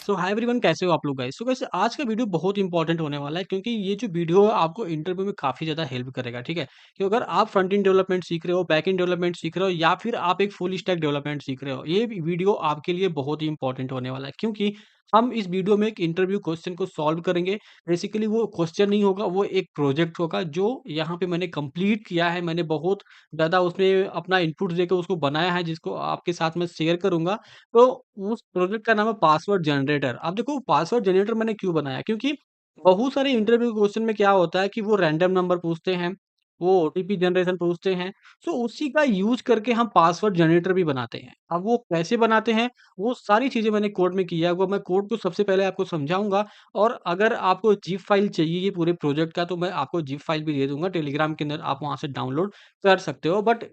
सो hi everyone, कैसे हो आप लोग गाइस। सो गाइस, आज का वीडियो बहुत इंपॉर्टेंट होने वाला है क्योंकि ये जो वीडियो है आपको इंटरव्यू में काफ़ी ज़्यादा हेल्प करेगा, ठीक है। कि अगर आप फ्रंट एंड डेवलपमेंट सीख रहे हो, बैक एंड डेवलपमेंट सीख रहे हो या फिर आप एक फुल स्टैक डेवलपमेंट सीख रहे हो, ये वीडियो आपके लिए बहुत ही इंपॉर्टेंट होने वाला है क्योंकि हम इस वीडियो में एक इंटरव्यू क्वेश्चन को सॉल्व करेंगे। बेसिकली वो क्वेश्चन नहीं होगा, वो एक प्रोजेक्ट होगा जो यहाँ पे मैंने कंप्लीट किया है। मैंने बहुत ज़्यादा उसमें अपना इनपुट देके उसको बनाया है, जिसको आपके साथ मैं शेयर करूँगा। तो उस प्रोजेक्ट का नाम है पासवर्ड जनरेटर। अब देखो, पासवर्ड जनरेटर मैंने क्यों बनाया, क्योंकि बहुत सारे इंटरव्यू क्वेश्चन में क्या होता है कि वो रैंडम नंबर पूछते हैं, वो ओटीपी जनरेशन पूछते हैं। सो उसी का यूज़ करके हम पासवर्ड जनरेटर भी बनाते हैं। अब वो कैसे बनाते हैं, वो सारी चीज़ें मैंने कोड में किया है। वो मैं कोड को सबसे पहले आपको समझाऊँगा, और अगर आपको ज़िप फाइल चाहिए ये पूरे प्रोजेक्ट का, तो मैं आपको ज़िप फाइल भी दे दूँगा टेलीग्राम के अंदर, आप वहाँ से डाउनलोड कर सकते हो। बट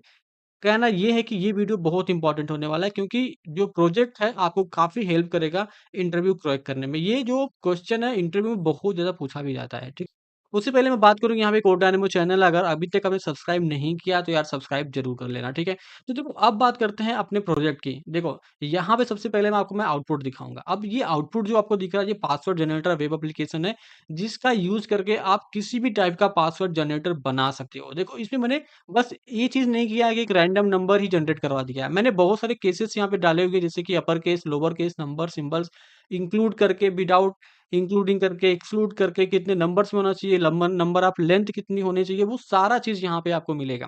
कहना ये है कि ये वीडियो बहुत इंपॉर्टेंट होने वाला है क्योंकि जो प्रोजेक्ट है आपको काफ़ी हेल्प करेगा इंटरव्यू क्रैक करने में। ये जो क्वेश्चन है इंटरव्यू में बहुत ज़्यादा पूछा भी जाता है, ठीक। उससे पहले मैं बात करूँ, यहाँ पे कोडाइनेमो चैनल अगर अभी तक आपने सब्सक्राइब नहीं किया तो यार सब्सक्राइब ज़रूर कर लेना, ठीक है। तो देखो, अब बात करते हैं अपने प्रोजेक्ट की। देखो, यहाँ पे सबसे पहले मैं आउटपुट दिखाऊँगा। अब ये आउटपुट जो आपको दिख रहा है, ये पासवर्ड जनरेटर वेब एप्लीकेशन है, जिसका यूज़ करके आप किसी भी टाइप का पासवर्ड जनरेटर बना सकते हो। देखो, इसमें मैंने बस ये चीज़ नहीं किया है कि एक रैंडम नंबर ही जनरेट करवा दिया है। मैंने बहुत सारे केसेस यहाँ पे डाले हुए हैं, जैसे कि upper case, lower case, number, symbols, include करके, विदाउट इंक्लूडिंग करके, एक्सक्लूड करके, कितने नंबर्स में होना चाहिए, लंबर नंबर ऑफ लेंथ कितनी होनी चाहिए, वो सारा चीज़ यहाँ पे आपको मिलेगा।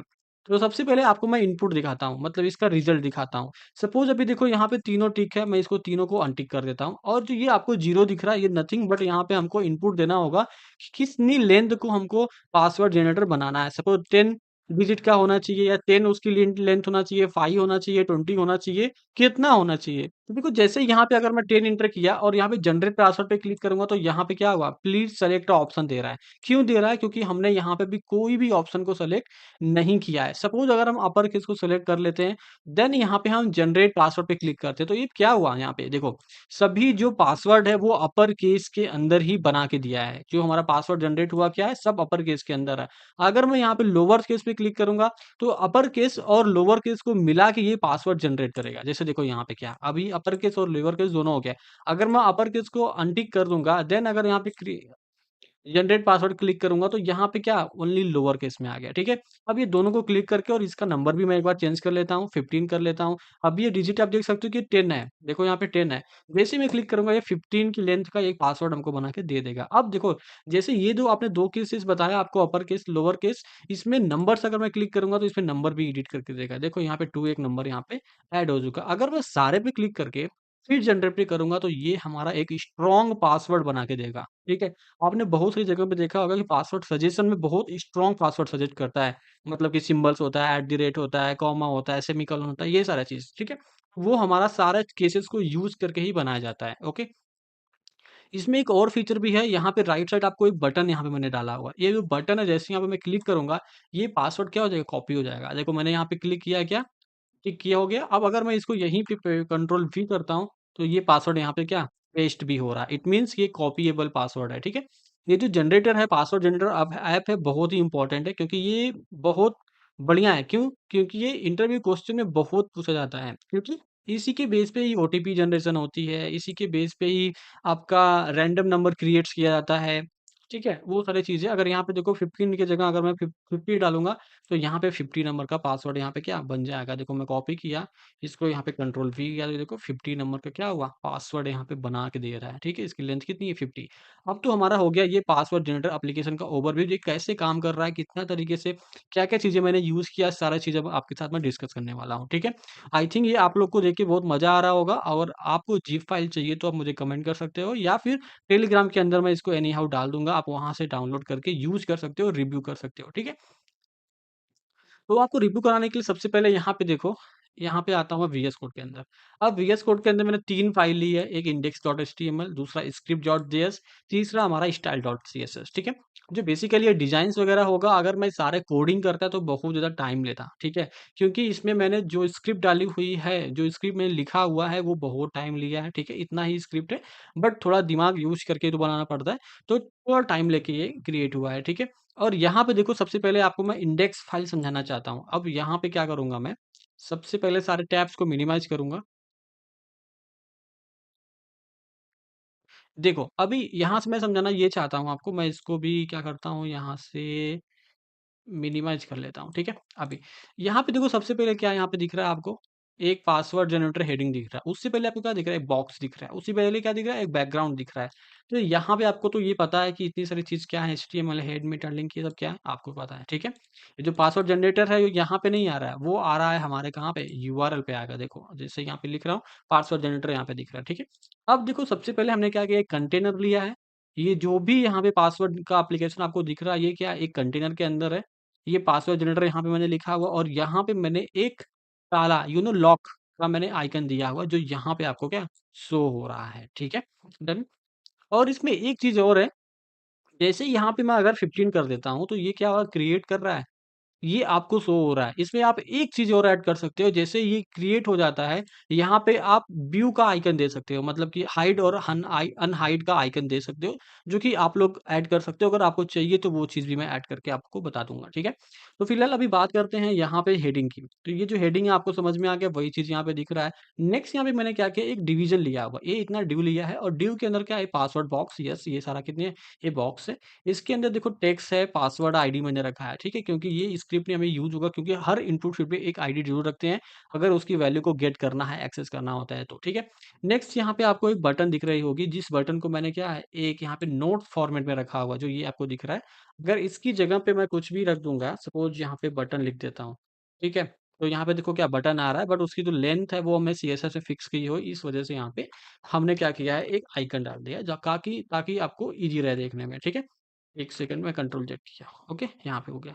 तो सबसे पहले आपको मैं इनपुट दिखाता हूँ, मतलब इसका रिजल्ट दिखाता हूँ। सपोज़ अभी देखो, यहाँ पे तीनों टिक है, मैं इसको तीनों को अनटिक कर देता हूँ, और जो ये आपको 0 दिख रहा है, ये नथिंग बट यहाँ पे हमको इनपुट देना होगा कि कितनी लेंथ को हमको पासवर्ड जनरेटर बनाना है। सपोज़ 10 डिजिट का होना चाहिए, या 10 उसकी लेंथ होना चाहिए, 5 होना चाहिए, 20 होना चाहिए, कितना होना चाहिए। तो देखो, जैसे यहाँ पे अगर मैं 10 एंटर किया और यहाँ पे जनरेट पासवर्ड पे क्लिक करूँगा, तो यहाँ पे क्या हुआ, प्लीज़ सेलेक्ट ऑप्शन दे रहा है। क्यों दे रहा है? क्योंकि हमने यहाँ पे भी कोई भी ऑप्शन को सेलेक्ट नहीं किया है। सपोज़ अगर हम अपर केस को सेलेक्ट कर लेते हैं, देन यहाँ पे हम जनरेट पासवर्ड पे क्लिक करते हैं, तो ये क्या हुआ यहाँ पे देखो, सभी जो पासवर्ड है वो अपर केस के अंदर ही बना के दिया है। जो हमारा पासवर्ड जनरेट हुआ क्या है, सब अपर केस के अंदर है। अगर मैं यहाँ पे लोअर केस पे क्लिक करूँगा, तो अपर केस और लोअर केस को मिला के ये पासवर्ड जनरेट करेगा। जैसे देखो, यहाँ पे क्या, अभी अपर केस और लोअर केस दोनों हो गया। अगर मैं अपर केस को अनटिक कर दूँगा, देन अगर यहाँ पे जनरेट पासवर्ड क्लिक करूँगा, तो यहाँ पे क्या, ओनली लोअर केस में आ गया, ठीक है। अब ये दोनों को क्लिक करके, और इसका नंबर भी मैं एक बार चेंज कर लेता हूँ, 15 कर लेता हूँ। अब ये डिजिट आप देख सकते हो कि 10 है। देखो, यहाँ पे 10 है। जैसे ही मैं क्लिक करूँगा, ये 15 की लेंथ का एक पासवर्ड हमको बना के दे देगा। अब देखो, जैसे ये जो आपने 2 केसेस बताया आपको, अपर केस, लोअर केस, इसमें नंबर्स अगर मैं क्लिक करूँगा, तो इसमें नंबर भी एडिट करके देगा। देखो, यहाँ पे 2 एक नंबर यहाँ पे ऐड हो चुका। अगर मैं सारे पे क्लिक करके फिर जनरेट पे करूँगा, तो ये हमारा एक स्ट्रॉन्ग पासवर्ड बना के देगा, ठीक है। आपने बहुत सारी जगह पे देखा होगा कि पासवर्ड सजेशन में बहुत स्ट्रॉन्ग पासवर्ड सजेस्ट करता है। मतलब कि सिंबल्स होता है, एट द रेट होता है, कॉमा होता है, सेमीकोलन होता है, ये सारा चीज़, ठीक है। वो हमारा सारा केसेस को यूज़ करके ही बनाया जाता है, ओके। इसमें एक और फीचर भी है, यहाँ पे राइट साइड आपको एक बटन यहाँ पे मैंने डाला हुआ है। ये जो बटन है, जैसे यहाँ पे मैं क्लिक करूँगा, ये पासवर्ड क्या हो जाएगा, कॉपी हो जाएगा। देखो, मैंने यहाँ पे क्लिक किया है, क्या टिक किया, हो गया। अब अगर मैं इसको यहीं पे कंट्रोल वी करता हूँ, तो ये पासवर्ड यहाँ पे क्या, पेस्ट भी हो रहा है। इट मीन्स ये कॉपीएबल पासवर्ड है, ठीक है। ये जो जनरेटर है, पासवर्ड जनरेटर अब ऐप है, बहुत ही इंपॉर्टेंट है क्योंकि ये बहुत बढ़िया है। क्यों? क्योंकि ये इंटरव्यू क्वेश्चन में बहुत पूछा जाता है, क्योंकि इसी के बेस पे ही ओटीपी जनरेशन होती है, इसी के बेस पे ही आपका रैंडम नंबर क्रिएट्स किया जाता है, ठीक है? वो सारी चीज़ें, अगर यहाँ पे देखो 15 की जगह अगर मैं 50 डालूँगा, तो यहाँ पे 50 नंबर का पासवर्ड यहाँ पे क्या बन जाएगा। देखो, मैं कॉपी किया, इसको यहाँ पे कंट्रोल वी किया, तो देखो 50 नंबर का क्या हुआ, पासवर्ड यहाँ पे बना के दे रहा है, ठीक है। इसकी लेंथ कितनी है, 50। अब तो हमारा हो गया ये पासवर्ड जनरेटर एप्लीकेशन का ओवरव्यू, ये कैसे काम कर रहा है, कितना तरीके से, क्या-क्या चीज़ें मैंने यूज़ किया, सारा चीज़ अब आपके साथ मैं डिस्कस करने वाला हूँ, ठीक है। आई थिंक ये आप लोग को देख के बहुत मज़ा आ रहा होगा, और आपको ज़िप फाइल चाहिए तो आप मुझे कमेंट कर सकते हो, या फिर टेलीग्राम के अंदर मैं इसको एनी हाउ डाल दूँगा, आप वहाँ से डाउनलोड करके यूज़ कर सकते हो, रिव्यू कर सकते हो, ठीक है। तो आपको रिव्यू कराने के लिए सबसे पहले यहाँ पे देखो, यहाँ पे आता हूँ मैं वीएस कोड के अंदर। अब वीएस कोड के अंदर मैंने 3 फाइल ली है, एक index.html, दूसरा script.js, तीसरा हमारा style.css, ठीक है? जो बेसिकली ये डिज़ाइन्स वगैरह होगा, अगर मैं सारे कोडिंग करता तो बहुत ज़्यादा टाइम लेता, ठीक है? क्योंकि इसमें मैंने जो स्क्रिप्ट डाली हुई है, जो स्क्रिप्ट मैंने लिखा हुआ है, वो बहुत टाइम लिया है, ठीक है? इतना ही स्क्रिप्ट है, बट थोड़ा दिमाग यूज़ करके तो बनाना पड़ता है, तो थोड़ा टाइम लेके ये क्रिएट हुआ है, ठीक है? और यहाँ पे देखो, सबसे पहले आपको मैं इंडेक्स फाइल समझाना चाहता हूँ। अब यहाँ पे क्या करूँगा मैं, सबसे पहले सारे टैब्स को मिनिमाइज़ करूँगा। देखो, अभी यहाँ से मैं समझाना ये चाहता हूँ आपको, मैं इसको भी क्या करता हूँ यहाँ से मिनिमाइज़ कर लेता हूँ, ठीक है? अभी यहाँ पे देखो सबसे पहले क्या यहाँ पे दिख रहा है आपको? एक पासवर्ड जनरेटर हेडिंग दिख रहा है। उससे पहले आपको क्या दिख रहा है? एक बॉक्स दिख रहा है। उससे पहले क्या दिख रहा है? एक बैकग्राउंड दिख रहा है। तो यहाँ पे आपको तो ये पता है कि इतनी सारी चीज़ क्या है, एचटीएमएल, हेड, मेटा लिंक ये सब क्या है? आपको पता है, ठीक है? ये जो पासवर्ड जनरेटर है, ये यहाँ पे नहीं आ रहा है, वो आ रहा है हमारे कहाँ पे? यूआरएल पे आएगा देखो, जैसे यहाँ पे लिख रहा हूँ, पासवर्ड जनरेटर यहाँ पे दिख रहा है, ठीक है? अब देखो सबसे पहले हमने क्या किया? एक कंटेनर लिया है। ये जो भी यहाँ पे पासवर्ड का एप्लीकेशन आपको दिख रहा है, ये क्या है? एक कंटेनर के अंदर है। ये पासवर्ड जनरेटर यहाँ पे मैंने लिखा हुआ और यहाँ पे मैंने एक ताला लॉक का मैंने आइकन दिया हुआ जो यहाँ पे आपको क्या शो हो रहा है, ठीक है? डन। और इसमें एक चीज़ और है, जैसे यहाँ पे मैं अगर 15 कर देता हूँ तो ये क्या होगा क्रिएट कर रहा है। ये आपको शो हो रहा है। इसमें आप एक चीज़ और ऐड कर सकते हो, जैसे ये क्रिएट हो जाता है, यहाँ पे आप व्यू का आइकन दे सकते हो, मतलब कि हाइड और अनहाइड का आइकन दे सकते हो, जो कि आप लोग ऐड कर सकते हो। अगर आपको चाहिए तो वो चीज़ भी मैं ऐड करके आपको बता दूँगा, ठीक है? तो फिलहाल अभी बात करते हैं यहाँ पे हेडिंग की। तो ये जो हेडिंग है आपको समझ में आ गया, वही चीज़ यहाँ पे दिख रहा है। नेक्स्ट यहाँ पे मैंने क्या किया, एक डिवीज़न लिया हुआ। ये इतना डिव लिया है और डिव के अंदर क्या है पासवर्ड बॉक्स, यस ये सारा कितने ये बॉक्स है। इसके अंदर देखो टेक्स्ट है, पासवर्ड आईडी मैंने रखा है, ठीक है? क्योंकि ये स्क्रिप्ट में हमें यूज़ होगा क्योंकि हर इनपुट फील्ड पे एक आईडी ज़रूर रखते हैं, अगर उसकी वैल्यू को गेट करना है, एक्सेस करना होता है तो, ठीक है? नेक्स्ट यहाँ पे आपको एक बटन दिख रही होगी, जिस बटन को मैंने क्या है, एक यहाँ पे नोट फॉर्मेट में रखा हुआ, जो ये आपको दिख रहा है। अगर इसकी जगह पे मैं कुछ भी रख दूँगा, सपोज़ यहाँ पे बटन लिख देता हूँ, ठीक है? तो यहाँ पे देखो क्या बटन आ रहा है, बट उसकी जो लेंथ है वो हमने सीएसएस में फिक्स की हो, इस वजह से यहाँ पे हमने क्या किया है, एक आइकन डाल दिया है, ज काकि ताकि आपको ईज़ी रहे देखने में, ठीक है? 1 सेकंड में कंट्रोल ज़ेड किया। ओके, यहाँ पे हो गया।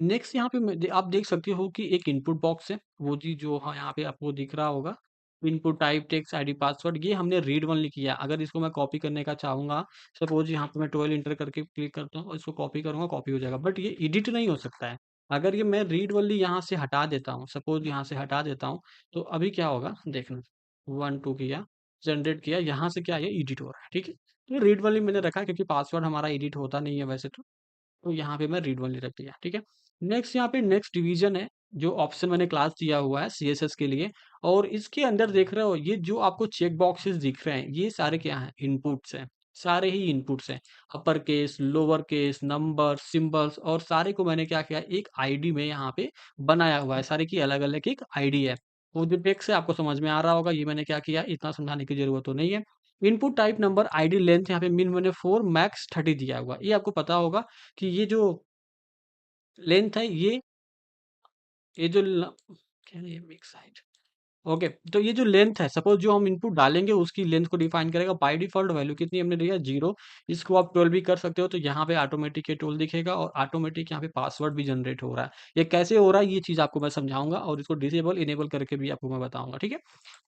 नेक्स्ट यहाँ पे आप देख सकते हो कि एक इनपुट बॉक्स है, वो चीज़ जो हाँ, यहाँ पे आपको दिख रहा होगा। Input type, text, ID, password ये हमने रीड ओनली किया। अगर इसको मैं कॉपी करने का चाहूँगा, सपोज़ यहाँ पे मैं 12 इंटर करके क्लिक करता हूँ और इसको कॉपी करूँगा, कॉपी हो जाएगा। बट ये एडिट नहीं हो सकता है। अगर ये मैं रीड ओनली यहाँ से हटा देता हूँ, सपोज़ यहाँ से हटा देता हूँ, तो अभी क्या होगा देखना। 1, 2 किया, जनरेट किया, यहाँ से क्या है ये एडिट हो रहा है, ठीक है? तो रीड ओनली मैंने रखा है क्योंकि पासवर्ड हमारा एडिट होता नहीं है वैसे तो यहाँ पे मैं रीड ओनली रख दिया, ठीक है? नेक्स्ट यहाँ पे नेक्स्ट डिवीज़न है, जो ऑप्शन मैंने क्लास दिया हुआ है सीएसएस के लिए और इसके अंदर देख रहे हो ये जो आपको चेक बॉक्सेस दिख रहे हैं, ये सारे क्या हैं? इनपुट्स हैं, सारे ही इनपुट्स हैं। Upper case, lower case, number, symbols और सारे को मैंने क्या किया एक आईडी में यहाँ पे बनाया हुआ है, सारे की अलग-अलग एक आईडी है। वो जो टेक्स्ट है आपको समझ में आ रहा होगा, ये मैंने क्या किया, इतना समझाने की ज़रूरत तो नहीं है। Input type number ID length यहाँ पे मिन मैंने 4 मैक्स 30 दिया हुआ है। ये आपको पता होगा कि ये जो लेंथ है ये जो ल क्या है ये मिक्स हाइट ओके, तो ये जो लेंथ है सपोज़ जो हम इनपुट डालेंगे उसकी लेंथ को डिफाइन करेगा बाय डिफ़ॉल्ट वैल्यू कितनी हमने दी है 0 इसको आप 12 भी कर सकते हो तो यहाँ पे ऑटोमेटिक ये 12 दिखेगा और ऑटोमेटिक यहाँ पे पासवर्ड भी जनरेट हो रहा है। ये कैसे हो रहा है ये चीज़ आपको मैं समझाऊँगा और इसको डिसेबल इनेबल करके भी आपको मैं बताऊँगा, ठीक है?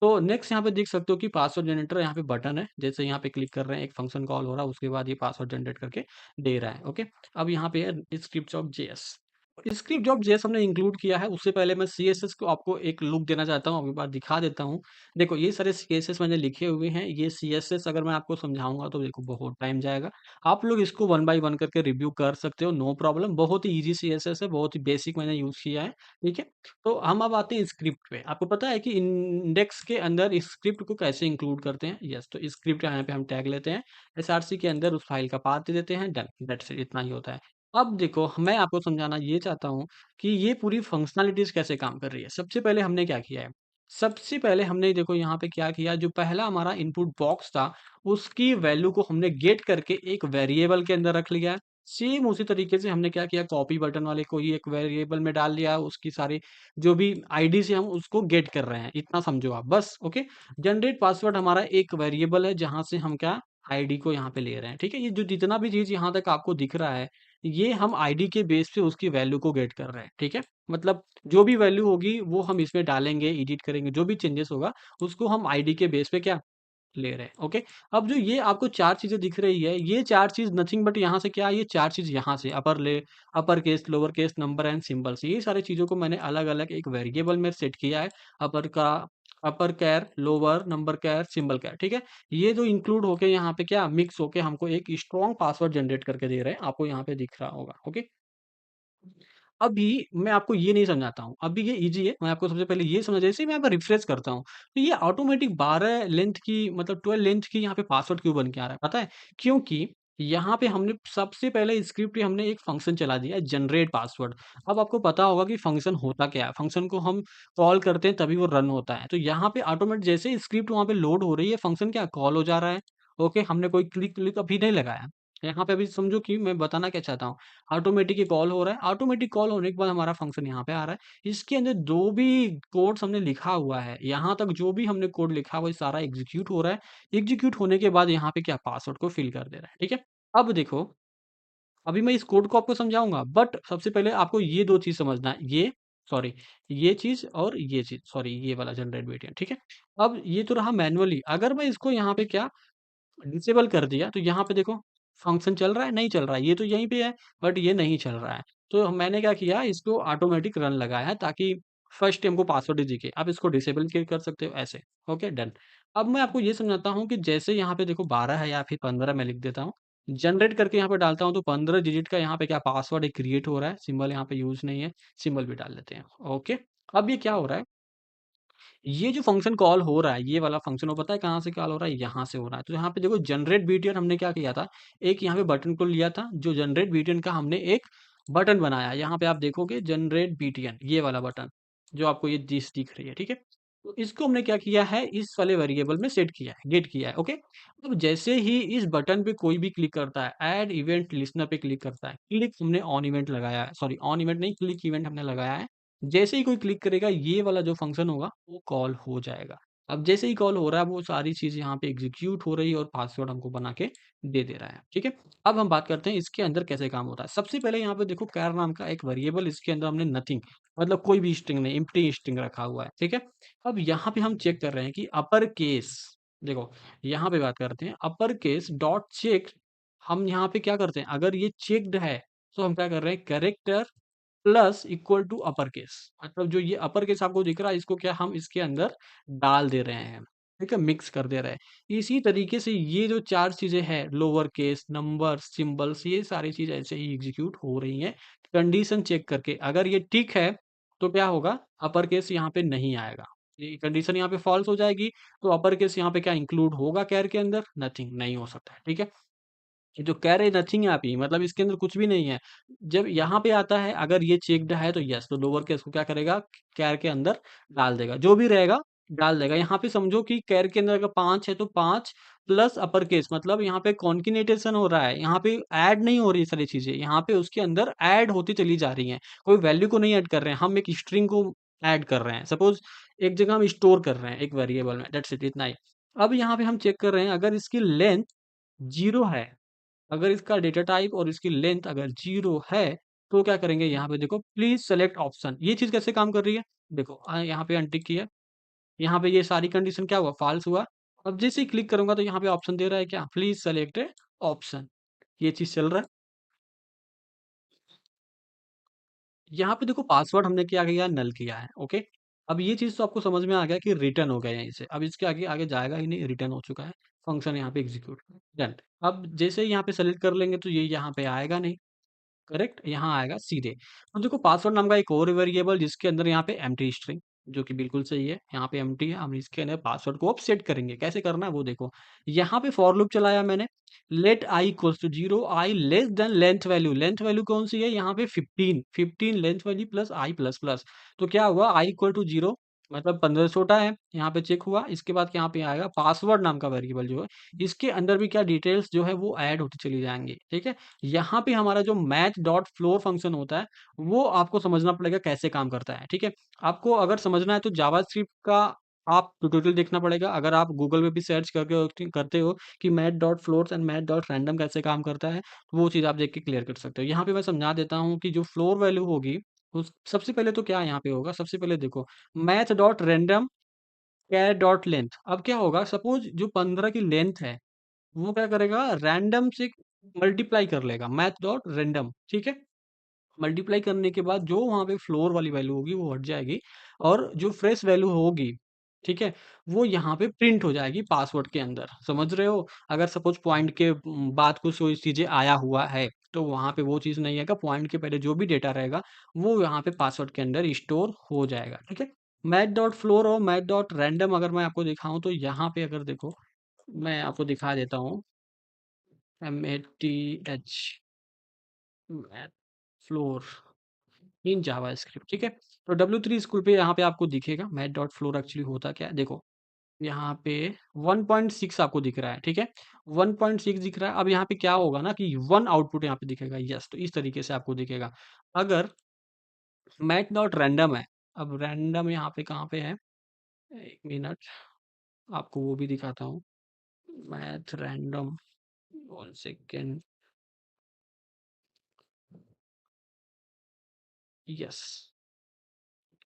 तो नेक्स्ट यहाँ पे देख सकते हो कि पासवर्ड जनरेटर यहाँ पे बटन है, जैसे यहाँ पे क्लिक कर रहे हैं एक फंक्शन कॉल हो रहा है उसके बाद ये पासवर्ड जनरेट करके दे रहा है, ओके? अब यहाँ पे है script of JS. Script job JS हमने इंक्लूड किया है, उससे पहले मैं सीएसएस को आपको एक लुक देना चाहता हूँ, अभी बार दिखा देता हूँ। देखो ये सारे सीएसएस मैंने लिखे हुए हैं, ये सीएसएस अगर मैं आपको समझाऊँगा तो देखो बहुत टाइम जाएगा। आप लोग इसको वन बाय वन करके रिव्यू कर सकते हो, नो प्रॉब्लम। बहुत ही ईज़ी सीएसएस है, बहुत ही बेसिक मैंने यूज़ किया है, ठीक है? तो हम अब आते हैं स्क्रिप्ट पे। आपको पता है कि इंडेक्स के अंदर स्क्रिप्ट को कैसे इंक्लूड करते हैं? यस, तो स्क्रिप्ट यहाँ पे हम टैग लेते हैं, एसआरसी के अंदर उस फाइल का पाथ दे देते हैं, डन, दैट्स इट इतना ही होता है। अब देखो, मैं आपको समझाना ये चाहता हूँ कि ये पूरी फंक्शनैलिटीज़ कैसे काम कर रही है। सबसे पहले हमने क्या किया है, सबसे पहले हमने देखो यहाँ पे क्या किया, जो पहला हमारा इनपुट बॉक्स था, उसकी वैल्यू को हमने गेट करके एक वेरिएबल के अंदर रख लिया है। सेम उसी तरीके से हमने क्या किया, कॉपी बटन वाले को ही एक वेरिएबल में डाल दिया, उसकी सारी जो भी आईडी से हम उसको गेट कर रहे हैं, इतना समझो आप बस, ओके। जनरेट पासवर्ड हमारा एक वेरिएबल है, जहाँ से हम क्या आईडी को यहाँ पे ले रहे हैं, ठीक है? ये जो जितना भी चीज़ यहाँ तक आपको दिख रहा है, ये हम आईडी के बेस पे उसकी वैल्यू को गेट कर रहे हैं, ठीक है? मतलब जो भी वैल्यू होगी वो हम इसमें डालेंगे, एडिट करेंगे, जो भी चेंजेस होगा उसको हम आईडी के बेस पे क्या ले रहे हैं, ओके? अब जो ये आपको 4 चीज़ें दिख रही है, ये 4 चीज़ नथिंग बट यहाँ से क्या है, ये 4 चीज़ यहाँ से upper case, lower case, number and symbols ये सारी चीज़ों को मैंने अलग-अलग एक वेरिएबल में सेट किया है। अपर का अपर कैर, लोअर, नंबर कैर, सिंबल कैर, ठीक है? ये जो इंक्लूड होके यहाँ पे क्या मिक्स होके हमको एक स्ट्रॉन्ग पासवर्ड जनरेट करके दे रहे हैं, आपको यहाँ पे दिख रहा होगा, ओके? अभी मैं आपको ये नहीं समझाता हूँ, अभी ये ईज़ी है, मैं आपको सबसे पहले ये समझा जैसे ही मैं यहाँ पे रिफ्रेश करता हूँ, तो ये ऑटोमेटिक 12 लेंथ की मतलब 12 लेंथ की यहाँ पे पासवर्ड क्यों बन के आ रहा है, पता है? क्योंकि यहाँ पे हमने सबसे पहले स्क्रिप्ट में हमने एक फंक्शन चला दिया है जनरेट पासवर्ड। अब आपको पता होगा कि फंक्शन होता क्या है? फंक्शन को हम कॉल करते हैं तभी वो रन होता है। तो यहाँ पे ऑटोमेट जैसे ही स्क्रिप्ट वहाँ पे लोड हो रही है, फंक्शन क्या कॉल हो जा रहा है। ओके, हमने कोई क्लिक क्लिक अभी नहीं लगाया। यहाँ पे अभी समझो कि मैं बताना क्या चाहता हूँ। ऑटोमेटिक ही कॉल हो रहा है, ऑटोमेटिक कॉल होने के बाद हमारा फंक्शन यहाँ पे आ रहा है। इसके अंदर जो भी कोड्स हमने लिखा हुआ है, यहाँ तक जो भी हमने कोड लिखा हुआ है सारा एग्ज़ीक्यूट हो रहा है। एग्ज़ीक्यूट होने के बाद यहाँ पे क्या पासवर्ड को फिल कर दे रहा है, ठीक है? अब देखो, अभी मैं इस कोड को आपको समझाऊँगा बट सबसे पहले आपको ये 2 चीज़ समझना है। ये सॉरी ये चीज़ और ये चीज़ सॉरी ये वाला जनरेट वेरिएंट, ठीक है? अब ये तो रहा मैनुअली, अगर मैं इसको यहाँ पे क्या डिसेबल कर दिया तो यहाँ पे देखो फंक्शन चल रहा है, नहीं चल रहा है, ये तो यहीं पे है बट ये नहीं चल रहा है। तो मैंने क्या किया इसको ऑटोमेटिक रन लगाया है ताकि फर्स्ट हमको पासवर्ड ही दिखे। आप इसको डिसेबल के कर सकते हो ऐसे, ओके डन। अब मैं आपको ये समझाता हूँ कि जैसे यहाँ पे देखो 12 है या फिर 15 मैं लिख देता हूँ। जनरेट करके यहाँ पे डालता हूँ तो 15 डिजिट का यहाँ पे क्या पासवर्ड एक क्रिएट हो रहा है, सिंबल यहाँ पे यूज़ नहीं है, सिंबल भी डाल देते हैं, ओके। अब ये क्या हो रहा है ये जो फंक्शन कॉल हो रहा है, ये वाला फंक्शन वो पता है कहाँ से कॉल हो रहा है? यहाँ से हो रहा है। तो यहाँ पे देखो जनरेट बीटीएन हमने क्या किया था, एक यहाँ पे बटन को लिया था, जो जनरेट बीटीएन का हमने एक बटन बनाया। यहाँ पे आप देखोगे जनरेट बीटीएन ये वाला बटन, जो आपको ये डिश दिख रही है, ठीक है? तो इसको हमने क्या किया है, इस वाले वेरिएबल में सेट किया है, गेट किया है, ओके? अब जैसे ही इस बटन पे कोई भी क्लिक करता है, ऐड इवेंट लिस्टनर पे क्लिक करता है, क्लिक हमने ऑन इवेंट लगाया है, सॉरी ऑन इवेंट नहीं क्लिक इवेंट हमने लगाया है। जैसे ही कोई क्लिक करेगा ये वाला जो फंक्शन होगा वो कॉल हो जाएगा। अब जैसे ही कॉल हो रहा है वो सारी चीज़ यहाँ पे एग्ज़ीक्यूट हो रही है और पासवर्ड हमको बना के दे रहा है, ठीक है? अब हम बात करते हैं इसके अंदर कैसे काम होता है। सबसे पहले यहाँ पे देखो कैर नाम का एक वेरिएबल इसके अंदर हमने नथिंग मतलब कोई भी स्ट्रिंग नहीं एम्प्टी स्ट्रिंग रखा हुआ है, ठीक है? अब यहाँ पे हम चेक कर रहे हैं कि अपर केस देखो यहाँ पे बात करते हैं अपर केस डॉट चेक हम यहाँ पे क्या करते हैं अगर ये चेक्ड है तो हम क्या कर रहे हैं character plus equal to upper case मतलब जो ये अपर केस आपको दिख रहा है इसको क्या हम इसके अंदर डाल दे रहे हैं ठीक है मिक्स कर दे रहे हैं इसी तरीके से ये जो चार चीजें हैं लोअर केस नंबर सिंबल्स ये सारी चीज ऐसे ही एग्जीक्यूट हो रही हैं कंडीशन चेक करके अगर ये ठीक है तो क्या होगा अपर केस यहाँ पे नहीं आएगा ये कंडीशन यहाँ पे फॉल्स हो जाएगी तो अपर केस यहाँ पे क्या इंक्लूड होगा कैर के अंदर नथिंग नहीं हो सकता है ठीक है ये जो कह रहे नथिंग है आप ही मतलब इसके अंदर कुछ भी नहीं है। जब यहाँ पे आता है अगर ये चेक्ड है तो यस तो लोअर केस को क्या करेगा कैर के अंदर डाल देगा। जो भी रहेगा डाल देगा। यहाँ पे समझो कि कैर के अंदर अगर 5 है तो 5 प्लस अपर केस मतलब यहाँ पे कॉन्किनेटेशन हो रहा है। यहाँ पे ऐड नहीं हो रही ये सारी चीज़ें। यहाँ पे उसके अंदर ऐड होती चली जा रही हैं। कोई वैल्यू को नहीं ऐड कर रहे हैं। हम एक स्ट्रिंग को ऐड कर रहे हैं। सपोज़ एक जगह हम स्टोर कर रहे हैं एक वेरिएबल में दैट्स इट इतना ही। अब यहाँ पे हम चेक कर रहे हैं अगर इसकी लेंथ 0 है अगर इसका डेटा टाइप और इसकी लेंथ अगर 0 है, तो क्या करेंगे यहाँ पे देखो प्लीज़ सेलेक्ट ऑप्शन ये चीज़ कैसे काम कर रही है? देखो यहाँ पे अनटिक किया, यहाँ पे ये सारी कंडीशन क्या हुआ? फ़ॉल्स हुआ। अब जैसे ही क्लिक करूँगा तो यहाँ पे ऑप्शन दे रहा है क्या? प्लीज़ सेलेक्ट ऑप्शन ये चीज़ चल रहा है। यहाँ पे देखो पासवर्ड हमने क्या किया? नल किया है, ओके? अब ये चीज़ तो आपको समझ में आ गया कि रिटर्न हो गया यहीं से। अब इसके आगे आगे जाएगा ही नहीं, रिटर्न हो चुका है। फंक्शन यहाँ पे एग्ज़ीक्यूट डन। अब जैसे ही यहाँ पे सेलेक्ट कर लेंगे तो ये यहाँ पे आएगा नहीं। करेक्ट? यहाँ आएगा सीधे। अब देखो पासवर्ड नाम का एक और वेरिएबल जिसके अंदर यहाँ पे एम्प्टी स्ट्रिंग जो कि बिल्कुल सही है। यहाँ पे एम्प्टी है, हम इसके अंदर पासवर्ड को अब सेट करेंगे। कैसे करना है वो देखो। यहाँ पे फॉर लूप चलाया मैंने, let i equals to 0 i less than length value कौन-सी है? यहाँ पे 15 15 length value plus i plus plus. तो क्या हुआ i इक्वल टू 0 मतलब 15 से छोटा है, यहाँ पे चेक हुआ। इसके बाद यहाँ पे आएगा पासवर्ड नाम का वेरिएबल जो है, इसके अंदर भी क्या डिटेल्स जो है वो ऐड होती चली जाएँगी, ठीक है? यहाँ पे हमारा जो मैथ डॉट फ्लोर फंक्शन होता है, वो आपको समझना पड़ेगा कैसे काम करता है, ठीक है? आपको अगर समझना है तो जावास्क्रिप्ट का आप ट्यूटोरियल देखना पड़ेगा। अगर आप गूगल पे भी सर्च करके करते हो कि math dot floors and math dot random कैसे काम करता है, तो वो चीज़ आप देख के क्लियर कर सकते हो। यहाँ पे मैं समझा देता हूँ कि जो फ्लोर वैल्यू होगी, उस सबसे पहले तो क्या यहाँ पे होगा, सबसे पहले देखो मैथ डॉट रैंडम कैर डॉट लेंथ। अब क्या होगा सपोज़ जो 15 की लेंथ है वो क्या करेगा रैंडम से मल्टीप्लाई कर लेगा मैथ डॉट रैंडम ठीक है मल्टीप्लाई करने के बाद जो वहां पे फ्लोर वाली वैल्यू होगी वो हट जाएगी और जो फ्रेश वैल्यू होगी ठीक है? वो यहाँ पे प्रिंट हो जाएगी पासवर्ड के अंदर, समझ रहे हो? अगर सपोज़ पॉइंट के बाद कुछ कोई चीज़ें आया हुआ है, तो वहाँ पे वो चीज़ नहीं आएगा, पॉइंट के पहले जो भी डेटा रहेगा, वो यहाँ पे पासवर्ड के अंदर स्टोर हो जाएगा, ठीक है? मैथ.फ्लोर और मैथ.रैंडम अगर मैं आपको दिखाऊँ तो यहाँ पे अगर देखो, मैं आपको दिखा देता हूँ, math math floor in JavaScript, ठीक है? तो W3 स्कूल पे यहाँ पे आपको दिखेगा मैथ.फ्लोर एक्चुअली होता क्या है? देखो यहाँ पे 1.6 आपको दिख रहा है, ठीक है? 1.6 दिख रहा है, अब यहाँ पे क्या होगा ना कि 1 आउटपुट यहाँ पे दिखेगा, यस, तो इस तरीके से आपको दिखेगा। अगर मैथ डॉट रैंडम है, अब रैंडम यहाँ पे कहाँ पे है? 1 मिनट, आपको वो भी दिखाता हूँ। Math random, 1 second, yes.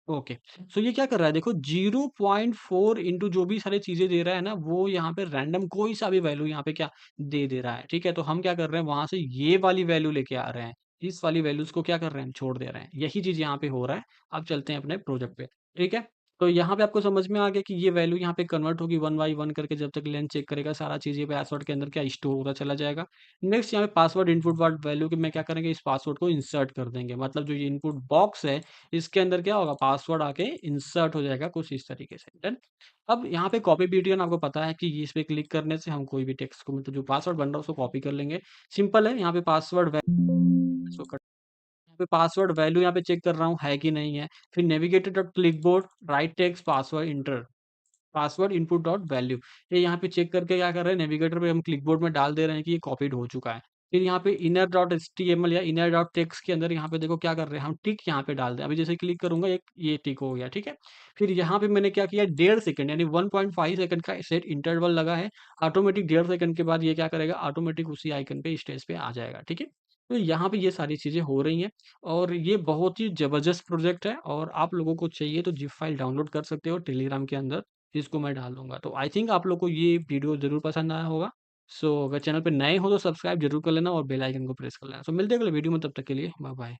Okay, so ये क्या कर रहा है देखो 0.4 इंटू जो भी सारी चीज़ें दे रहा है ना, वो यहाँ पे रैंडम कोई सा भी वैल्यू यहाँ पे क्या दे रहा है, ठीक है? तो हम क्या कर रहे हैं वहाँ से ये वाली वैल्यू लेके आ रहे हैं, इस वाली वैल्यूज़ को क्या कर रहे हैं हम छोड़ दे रहे हैं, यही चीज़ यहाँ पे हो रहा है। अब चलते हैं अपने प्रोजेक्ट पे, ठीक है? तो यहाँ पे आपको समझ में आ गया कि ये वैल्यू यहाँ पे कन्वर्ट होगी 1 बाय 1 करके जब तक लेंथ चेक करेगा सारा चीज़ ये पासवर्ड के अंदर क्या स्टोर होता चला जाएगा। नेक्स्ट यहाँ पे पासवर्ड इनपुट वर्ड वैल्यू के में क्या करेंगे इस पासवर्ड को इंसर्ट कर देंगे, मतलब जो ये इनपुट बॉक्स है इसके अंदर क्या होगा पासवर्ड आके इंसर्ट हो जाएगा कुछ इस तरीके से, डन। अब यहाँ पे कॉपी बीटीएन आपको पता है कि इस पे क्लिक करने से हम कोई भी टेक्स्ट को मतलब जो पासवर्ड बन रहा है उसको कॉपी कर लेंगे। सिंपल है यहाँ पे पासवर्ड इसको कट यहाँ पे पासवर्ड वैल्यू यहाँ पे चेक कर रहा हूँ है कि नहीं है। फिर navigator dot clipboard write text password enter password input dot value ये यहाँ पे चेक करके क्या कर रहे हैं नेविगेटर पे हम क्लिकबोर्ड में डाल दे रहे हैं कि ये कॉपीड हो चुका है। फिर यहाँ पे इनर डॉट एचटीएमएल या इनर डॉट टेक्स्ट के अंदर यहाँ पे देखो क्या कर रहे हैं हम टिक यहाँ पे डाल दें। अभी जैसे क्लिक करूँगा एक ये टिक हो गया, ठीक है? फिर यहाँ पे मैंने क्या किया 1.5 सेकंड यानी 1.5 सेकंड का सेट इंटरवल लगा है। ऑटोमेटिक 1.5 सेकंड के बाद ये क्या करेगा ऑटोमेटिक उसी आइकन पे स्टेज पे आ जाएगा, ठीक है? तो यहाँ पे ये सारी चीज़ें हो रही हैं और ये बहुत ही ज़बरदस्त प्रोजेक्ट है और आप लोगों को चाहिए तो ज़िप फाइल डाउनलोड कर सकते हो टेलीग्राम के अंदर। इसको मैं डाल दूँगा। तो आई थिंक आप लोग को ये वीडियो ज़रूर पसंद आया होगा। सो अगर चैनल पे नए हो तो सब्सक्राइब ज़रूर कर लेना और बेल आइकन को प्रेस कर लेना। सो मिलते हैं अगले वीडियो में तब तक के लिए बाय बाय।